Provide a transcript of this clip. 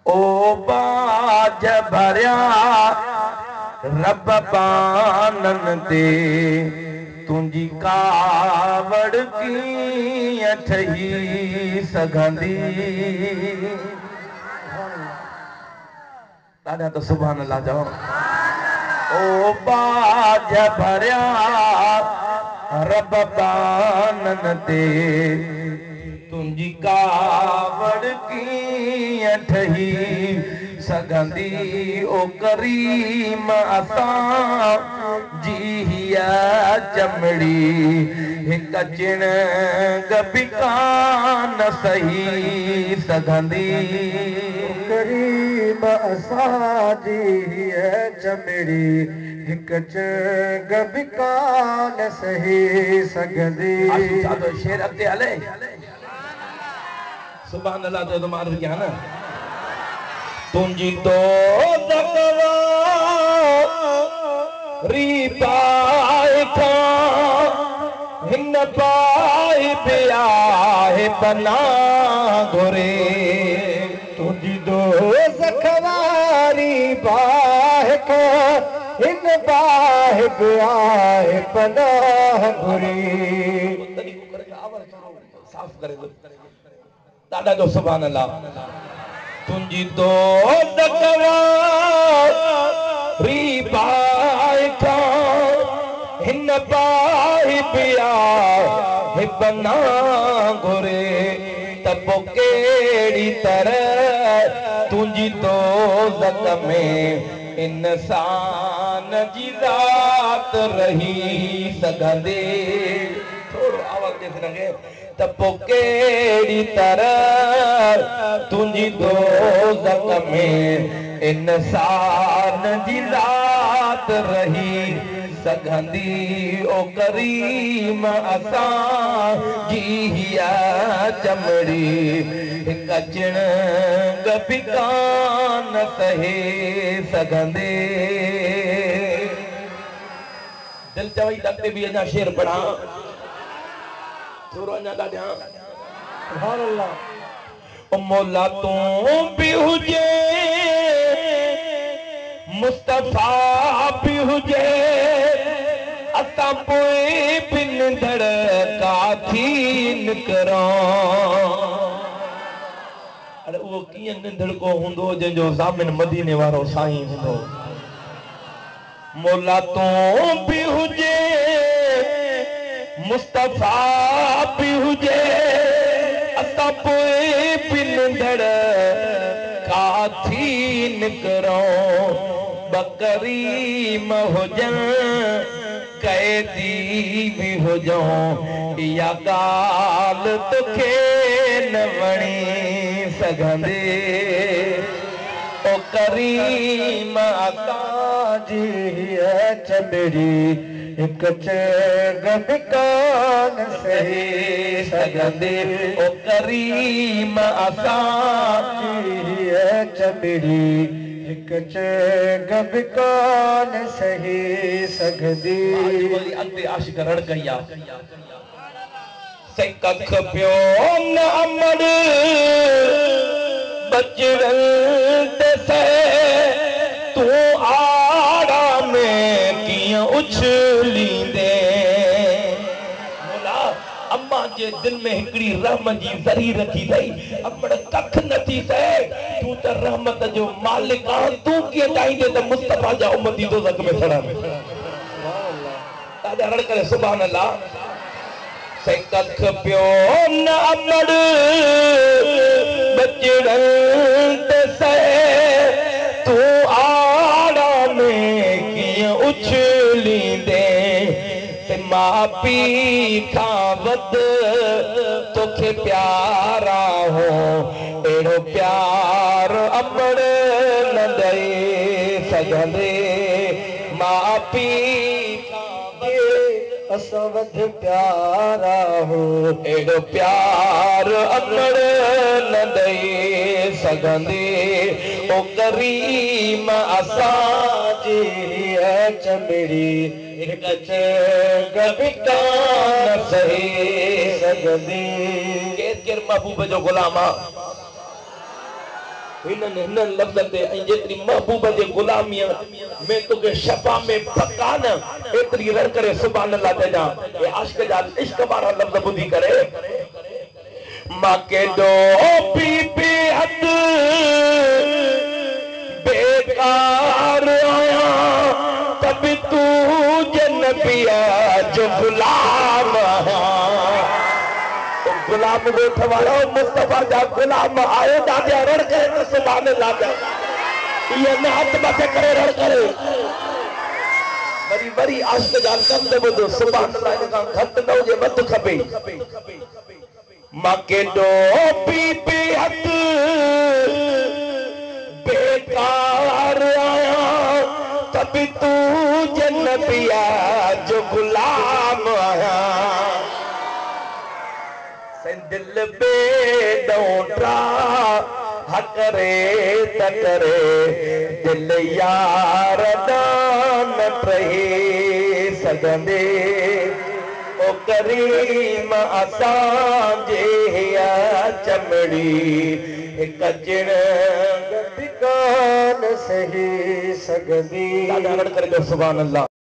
ओ बाज भरिया रब बानन ते तुंजी कावड़ कीअं ठही सघंदी। ॾाढा त सुभान अल्लाह चओ। ओ बाज भरिया रब बानन ते तुंजी कावड़ कीअं ठही सघंदी। ओ करीम असां जी हीअ चमड़ी हिक चिणग बि कान सही सघंदी। करीम असांजी हीअ चमड़ी हिक चिणग बि कान सही सघंदी। शेर अॻिते हले सुभान अल्लाह जो त मां कयां न। तुंजी दोस्तरी पाए खां हिन पाए बि आहे पनाह घुरे। तुंजी दोस्तरी पाए खां हिन पाए बि आहे पनाह घुरे। साफ़ करे दो ॾाढा जो सुभान अल्लाह। तुंजी दोस्तरी पाए खां हिन पाए बि आहे पनाह घुरे। त पोइ कहिड़ी तरह तुंजी दोज़त में इंसान जी ज़ात रही सघंदी। थोड़ो आवाज़ ॾिस लॻे। त पोइ कहिड़ी तरह तुंजी दोज़त में इंसान जी ज़ात रही सघंदी। ओ करीम असां जी हीअ चमड़ी हिक चिणग बि कान सही सघंदी। दिल चवई त अॻिते बि अञा शेर पढ़ां थोरो अञा ॻाल्हायां। सुभान अल्लाह। ओ मौला तूं बि हुजे मुस्तफ़ा बि हुजे असां पोइ बि निंदड़ काथी निकरूं। अरे उहो कीअं निंदड़ को हूंदो जंहिंजो ज़ामिन मदीने वारो साईं हूंदो। मौला तूं बि हुजे मुस्तफ़ा बि हुजे असां पोइ बि निंदड़ काथी निकरूं। बकरीम हुजनि कैदी बि हुजूं इहा ॻाल्हि तोखे न वणी सघंदी। ओ करीम असांजी हीअ चमड़ी हिक चिणग बि कान सही सघंदी। ओ करीम असांजी हीअ चमड़ी हिक चिणग बि कान सही सघंदी। अॻिते आशिक़ रड़ कई आहे। से कख पियो न अमड़ बचड़न ते से तूं आड़ा में कीअं उछलींदे। मौला अम्मा जे दिल में हिकिड़ी रहमत जी ज़री रखी अथई। अमड़ कख नथी सहे तूं त रहमत जो मालिक आहीं। तूं कीअं चाहींदे त मुस्तफ़ा जा उम्मती दोज़ख में सड़नि। ॾाढा रड़ करे सुभान अल्लाह। से कख पियो न अमड़ बचड़न ते से तूं आड़ा में कीअं उछलींदे। से मां पीउ खां वधि तोखे प्यारा हो अहिड़ो प्यार अमड़ न ॾेई सघंदे। मां पीउ असां वधि प्यारा हो एॾो प्यार अमड़ न ॾेई सघंदी। ओ करीम असांजी हीअ चमड़ी हिक चिणग बि कान सही सघंदी। केरु केरु महबूब जो गुलाम आहे। हिन लफ्ज़ ते जेतरी महबूब जे गुलामी में तोखे शफा में पका न एतरी रड़ करे सुभान अल्लाह तेजा ए आशिक जा इश्क वारा लफ्ज़ बुधी करे मां के दो पी पी हद बेकार आया तब तू नबिया जो गुलाम गुलाम वेठ वारो मुस्तफा जा गुलाम आयो दादे रड़ करे सुभान अल्लाह ये न हाथ मथे करे रड़ करे वरी वरी आशिक जा लफ्ज़ बुधो सुभान अल्लाह का घट न हुजे वध खपे मां के दो पी पी हद बेकार आया तब तू नबिया जो गुलाम आया दिल बेडोटा हकरे तकरे दिल यार दान रहे सगंदे ओ करीम असां जे चमड़ी कजण कान सही सगंदी करे सुभान अल्लाह।